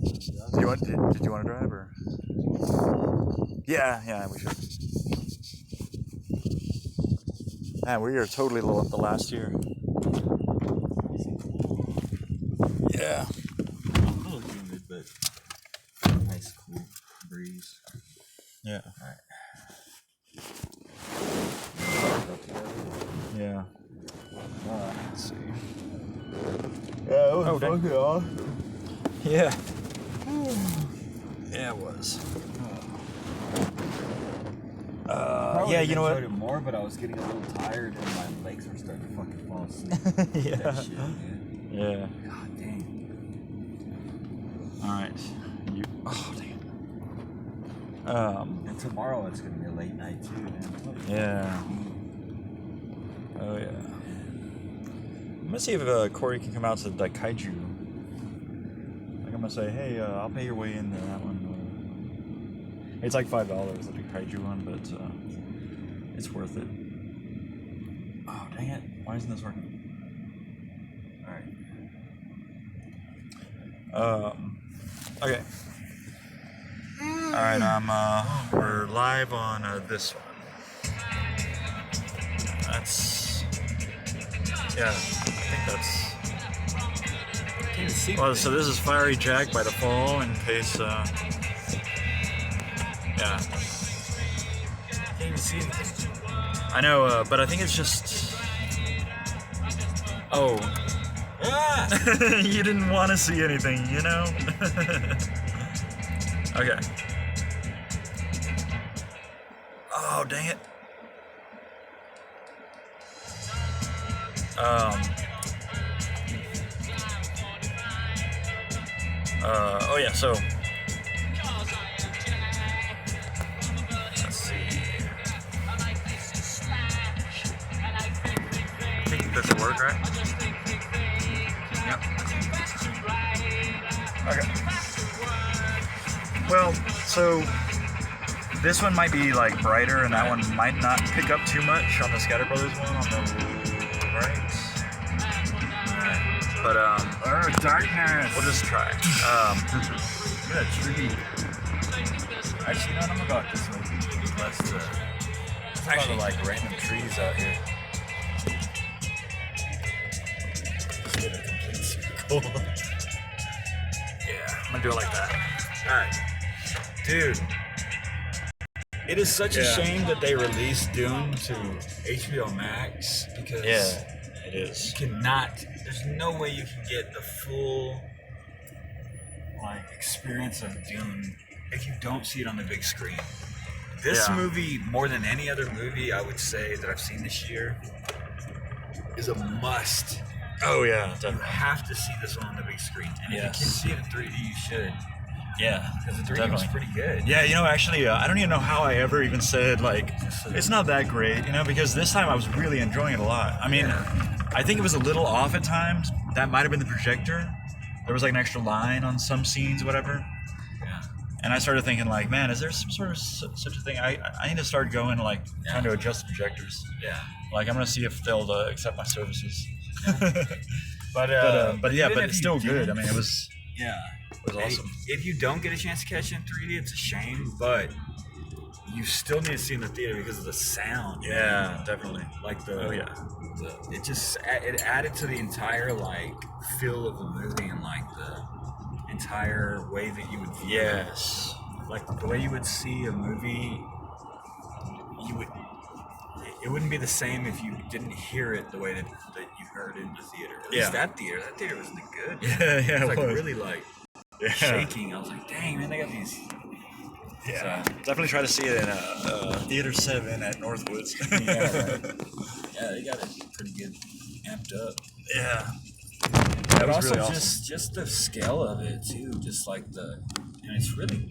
Did you want to drive or? Yeah, we should. Man, we are totally low up the last year. Yeah. A little humid, but nice cool breeze. Yeah. Alright. Yeah. Let's see. Yeah, it was fucking awesome. Yeah. Yeah, it was. Yeah, you know what? I enjoyed it more, but I was getting a little tired and my legs were starting to fucking fall asleep. Yeah. That shit, man. Yeah. God dang. Alright. Oh, damn. And tomorrow it's gonna be a late night too, man. Yeah. Oh, yeah. I'm gonna see if Corey can come out to like Kaiju. Like, I'm gonna say, hey, I'll pay your way into that one. It's like $5 to do Kaiju one, but it's worth it. Oh, dang it. Why isn't this working? Alright. Okay. Alright, we're live on this one. That's, yeah, I think that's, Can't even see well, so this is Fiery Jack by the Fall, in case, yeah. Can't even see anything. I know, but I think it's just, oh. Ah! You didn't want to see anything, you know? Okay. Oh, dang it. Oh yeah, so let's see. I think this will work, right? Yep. Okay. Well, so this one might be like brighter, and that one might not pick up too much on the ScatterBrothers one on the right. But darkness. we'll just try. Yeah, tree. Actually, no, I'm gonna go out this way. There's a lot of like random trees out here. Just get a complete circle. Yeah, I'm gonna do it like that. Alright. Dude. It is such a shame that they released Dune to HBO Max because it is. you cannot, there's no way you can get the full like experience of Dune if you don't see it on the big screen. This movie, more than any other movie I would say that I've seen this year, is a must. Oh yeah, You definitely. have to see this one on the big screen. And if you can see it in 3D, you should. Yeah, Because the 3D was pretty good. Yeah, you know, actually, I don't even know how I ever even said, like, it's not that great, you know, because this time I was really enjoying it a lot. I mean, I think it was a little off at times. That might have been the projector. There was, like, an extra line on some scenes, whatever. Yeah. And I started thinking, like, man, is there some sort of such a thing? I need to start going, like, trying to adjust the projectors. Yeah. Like, I'm going to see if they'll accept my services. But yeah, but it's still good. I mean, it was... Yeah. It was awesome. If you don't get a chance to catch it in 3D, it's a shame, but you still need to see it in the theater because of the sound. Yeah, man. definitely. Like Oh, it added to the entire like feel of the movie and like the entire way that you would view Yes. it. Like the way you would see a movie, it wouldn't be the same if you didn't hear it the way that you heard it in the theater. At least that theater wasn't good. Yeah, It was like it was. really like shaking. I was like, dang man, they got these. Yeah, definitely try to see it in Theater 7 at Northwoods. Yeah, right. Yeah, they got it pretty good amped up. Yeah. But was also really awesome. just the scale of it too, just like and it's really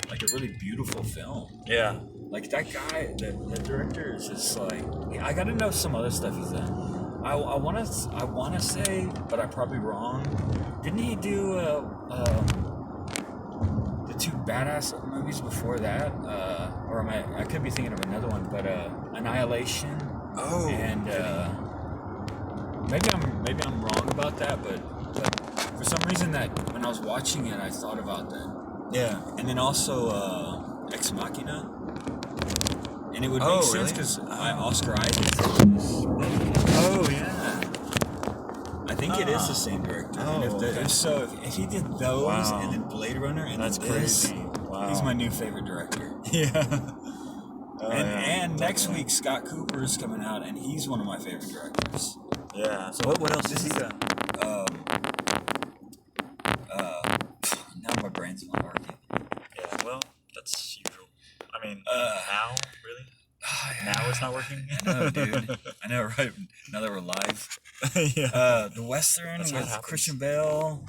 a really beautiful film. Yeah. Like that guy, the director is just like, I gotta know some other stuff he's done. I wanna say, but I'm probably wrong. Didn't he do the two badass movies before that? Or I could be thinking of another one, but Annihilation. Oh. And maybe I'm wrong about that, but For some reason, that when I was watching it, I thought about that. Yeah. And then also Ex Machina. And it would make sense because Oscar Isaac. Oh yeah. I think it is the same director. Oh, And if he did those and then Blade Runner and that's crazy. Wow. He's my new favorite director. Yeah. And next week Scott Cooper is coming out, and he's one of my favorite directors. Yeah. So what else has he done? Now my brain's not working. Yeah. Well, that's usual. I mean, now really. Now it's not working? I know, dude. I know, right? Now that we're live. Yeah. The Western That's with what Christian Bale.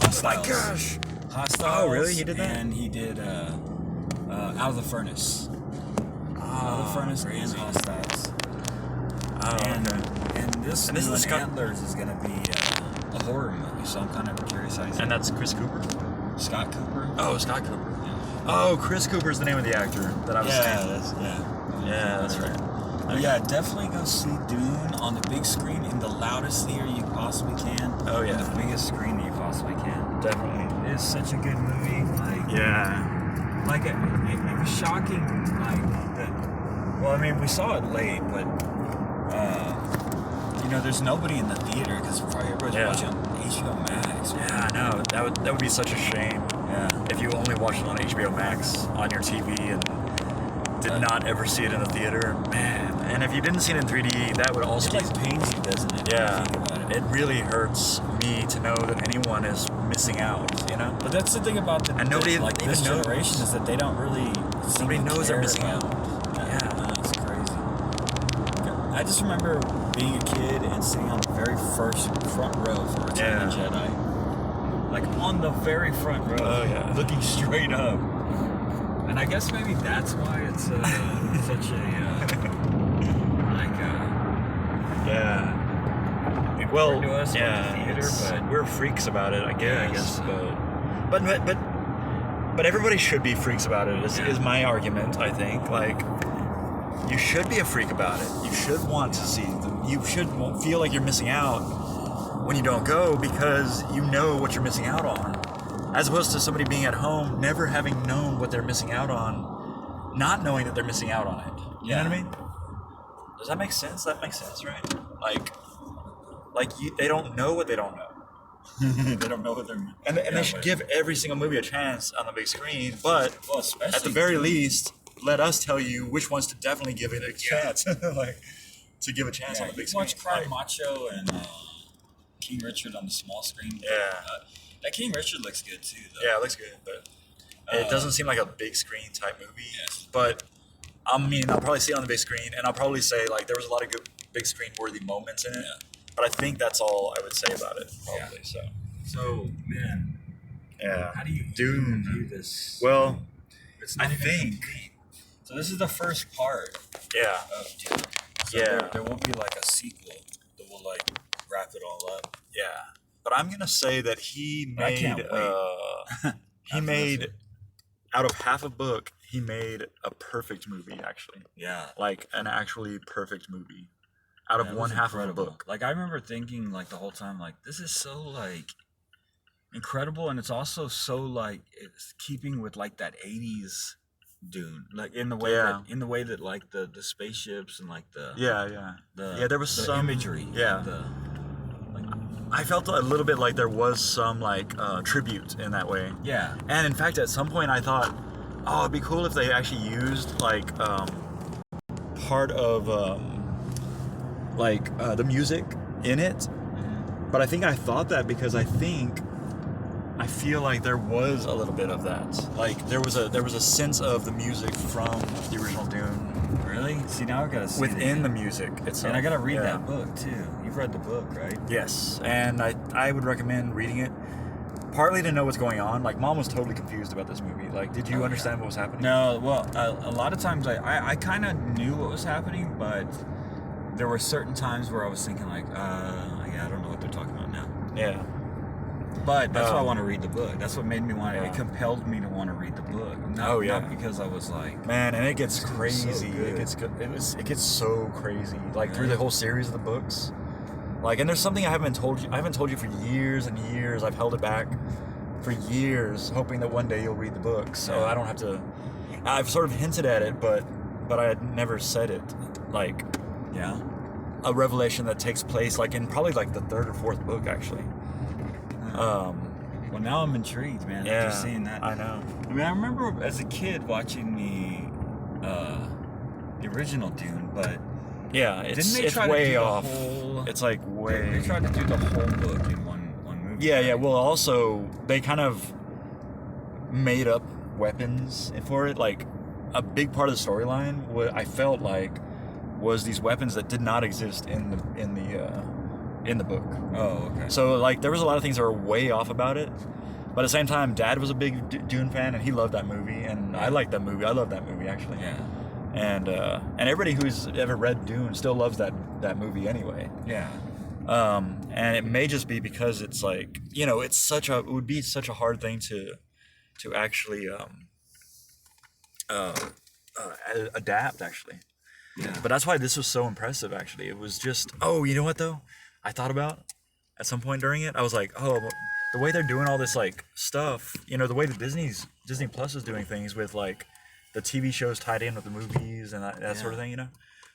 Oh my gosh. Hostiles. Oh, really? He did that? And he did Out of the Furnace. Out of the Furnace and Hostiles. And this is the Scott... Antlers is going to be a horror movie, so I'm kind of curious how he's... And that's Chris Cooper? Scott Cooper. Oh, Scott Cooper. Yeah. Oh, Chris Cooper's the name of the actor that I was saying. Yeah, that's right. Okay. Yeah, definitely go see Dune on the big screen in the loudest theater you possibly can. Oh yeah, the biggest screen that you possibly can. Definitely. It is such a good movie. Like it was shocking. Like that. Well, I mean, we saw it late, but there's nobody in the theater because probably everybody's watching on HBO Max. Right? Yeah, I know. That would be such a shame. Yeah. If you only watched it on HBO Max on your TV and did not ever see it in the theater, man. And if you didn't see it in 3D, that would also it pains you, doesn't it? Yeah, it really hurts me to know that anyone is missing out. But that's the thing about this generation is that they don't really. Nobody knows they're missing out. Yeah, it's crazy. I just remember being a kid and sitting on the very first front row for Return of the Jedi, like on the very front row, looking straight up. And I guess maybe that's why it's such a Well, to us theater, but we're freaks about it, I guess. But everybody should be freaks about it. Is my argument. I think you should be a freak about it. You should want to see. You should feel like you're missing out when you don't go because you know what you're missing out on. As opposed to somebody being at home, never having known what they're missing out on, not knowing that they're missing out on it. You know what I mean? Does that make sense? That makes sense, right? They don't know what they don't know. They don't know what they're... And they should give every single movie a chance on the big screen, but at the very least, let us tell you which ones to definitely give it a chance. To give a chance on the big screen. Watch Cry Macho and King Richard on the small screen. Yeah. That King Richard looks good too, though. Yeah, it looks good, but it doesn't seem like a big screen type movie. Yes. But I'll probably see it on the big screen, and I'll probably say there was a lot of good big screen worthy moments in it. Yeah. But I think that's all I would say about it, probably. Yeah. So man, how do you Dune view this? Well, I think so. This is the first part. Yeah. Of Dune. So there won't be a sequel that will wrap it all up. Yeah. But I'm gonna say that he made out of half a book, he made a perfect movie. Actually, an actually perfect movie out of one half of a book. I remember thinking the whole time this is so incredible, and it's also so it's keeping with that 80s Dune, in the way that the spaceships and there was some imagery. I felt a little bit like there was some tribute in that way. Yeah. And in fact, at some point I thought, it'd be cool if they actually used part of the music in it. Mm-hmm. But I think I thought that because I feel like there was a little bit of that. There was a sense of the music from the original Dune. Really? See, now I gotta see within the music itself. And I gotta read that book too. You've read the book, right? Yes, and I would recommend reading it. Partly to know what's going on. Mom was totally confused about this movie. Did you understand what was happening? No. Well, a lot of times I kind of knew what was happening, but there were certain times where I was thinking I don't know what they're talking about now. Yeah. But that's why I want to read the book. That's what made me want to. It compelled me to want to read the book. Not because I was man, and it gets crazy. So it gets so crazy. Through the whole series of the books, Like, and there's something I haven't told you for years and years. I've held it back for years, hoping that one day you'll read the book, so I don't have to. I've sort of hinted at it, but I had never said it. Like, Yeah. a revelation that takes place like in probably like the third or fourth book, actually. Well, now I'm intrigued, man. Yeah, After seeing that. I know. I mean, I remember as a kid watching the original Dune, but Yeah, didn't they it's try to way do the off. whole? It's like way. They tried to do the whole book in one movie. Yeah, yeah. right? Well, also they kind of made up weapons for it. Like, a big part of the storyline, what I felt like, was these weapons that did not exist in the book. Oh, okay. So like there was a lot of things that were way off about it. But at the same time, Dad was a big Dune fan, and he loved that movie, and I liked that movie. I love that movie, actually. Yeah. And everybody who's ever read Dune still loves that movie anyway. Yeah. And it may just be because it's like, you know, it would be such a hard thing to actually adapt, actually. Yeah. But that's why this was so impressive, actually. It was just, oh, you know what though? I thought about at some point during it, I was like, oh, the way they're doing all this like stuff, you know, the way that Disney Plus is doing things with like the TV shows tied in with the movies and that sort of thing, you know?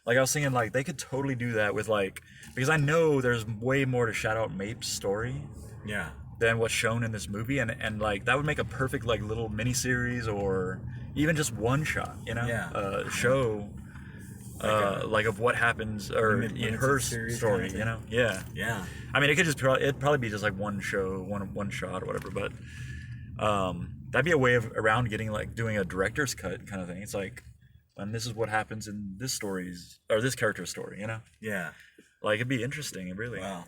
Like, I was thinking, like, they could totally do that with, like, because I know there's way more to shout out Mape's story Yeah. than what's shown in this movie, and like, that would make a perfect, like, little miniseries or even just one shot, you know? Yeah. Show, like, of what happens, or in her series story, kind of you know? Yeah. Yeah. I mean, it'd probably be just, like, one show, one shot or whatever, but, that'd be a way around getting, like, doing a director's cut kind of thing. It's like, and this is what happens in this character's story, you know? Yeah. Like, it'd be interesting, really. Wow.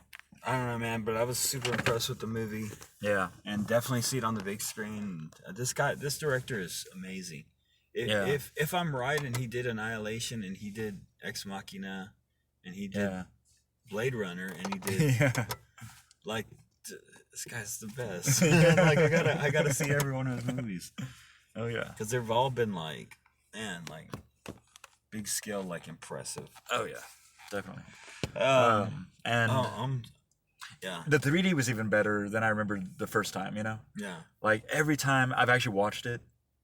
I don't know, man, but I was super impressed with the movie, Yeah. and definitely see it on the big screen. This director is amazing. Yeah. If I'm right, and he did Annihilation, and he did Ex Machina, and he did Blade Runner, and he did Yeah. like this guy's the best. Like, I gotta see every one of his movies Oh, yeah. because they've all been like, man, like big scale, like impressive. Oh, yeah. Definitely. And Yeah. the 3D was even better than I remembered the first time, you know? Yeah. Like, every time I've actually watched it,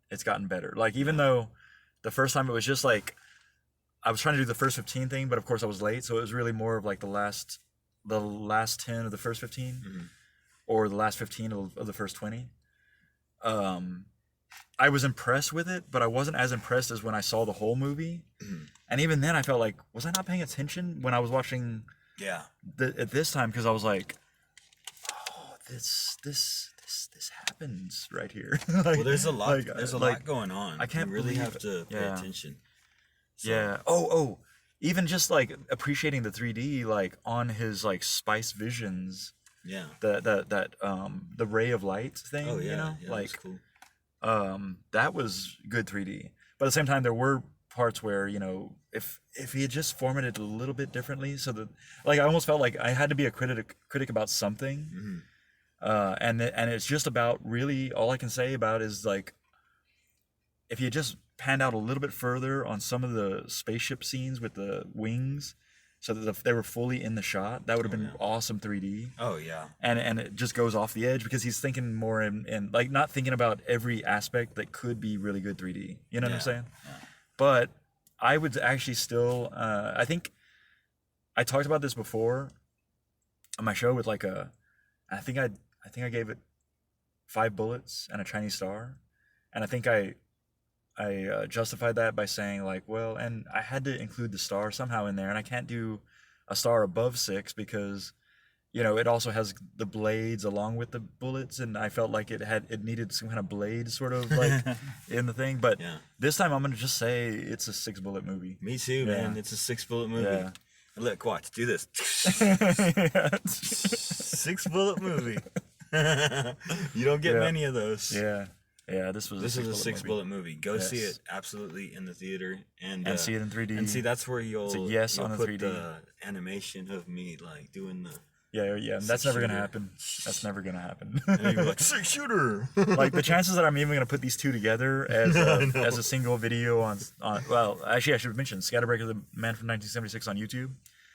it's gotten better. Like, even though the first time it was just like, I was trying to do the first 15 thing, but of course I was late, so it was really more of like the last 10 of the first 15, or the last 15 of the first 20. I was impressed with it, but I wasn't as impressed as when I saw the whole movie. And even then I felt like, was I not paying attention when I was watching Yeah. at this time? Because I was like, oh, this happens right here. Like, Well, there's a lot. like, There's a like, lot going on. I can't You really believe have it. to pay Yeah. attention. So, Yeah. Oh, even just like appreciating the 3D, like on his like spice visions, Yeah. the ray of light thing, Oh yeah. you know, Yeah, like that's cool. that was good 3D. But at the same time, there were parts where, you know, if he had just formatted a little bit differently, so that, like, I almost felt like I had to be a critic about something, and it's just about, really all I can say about is like, if you just panned out a little bit further on some of the spaceship scenes with the wings, so that they were fully in the shot, that would have been awesome 3D. Oh yeah. And it just goes off the edge because he's thinking more in like, not thinking about every aspect that could be really good 3D. You know what I'm saying? Yeah. But I would actually still, I think I talked about this before on my show with like I think I gave it 5 bullets and a Chinese star, and I think I justified that by saying like, well, and I had to include the star somehow in there, and I can't do a star above 6 because, you know, it also has the blades along with the bullets, and I felt like it needed some kind of blade sort of like in the thing. But this time I'm gonna just say it's a 6-bullet movie. Me too, man. It's a 6-bullet movie. Yeah. Look, watch, do this. 6-bullet movie. You don't get many of those. Yeah. This was This a is a 6-bullet 6-bullet movie. Go see Yes. it absolutely in the theater and see it in 3D. And see, that's where It's a you'll yes on the put 3D. the animation of me like doing the. Yeah. That's never gonna shooter. happen. That's never gonna happen. And you'll be like 6-shooter. Like, the chances that I'm even gonna put these two together as a single video on well, actually I should mention ScatterBrothers, the man from 1976 on YouTube.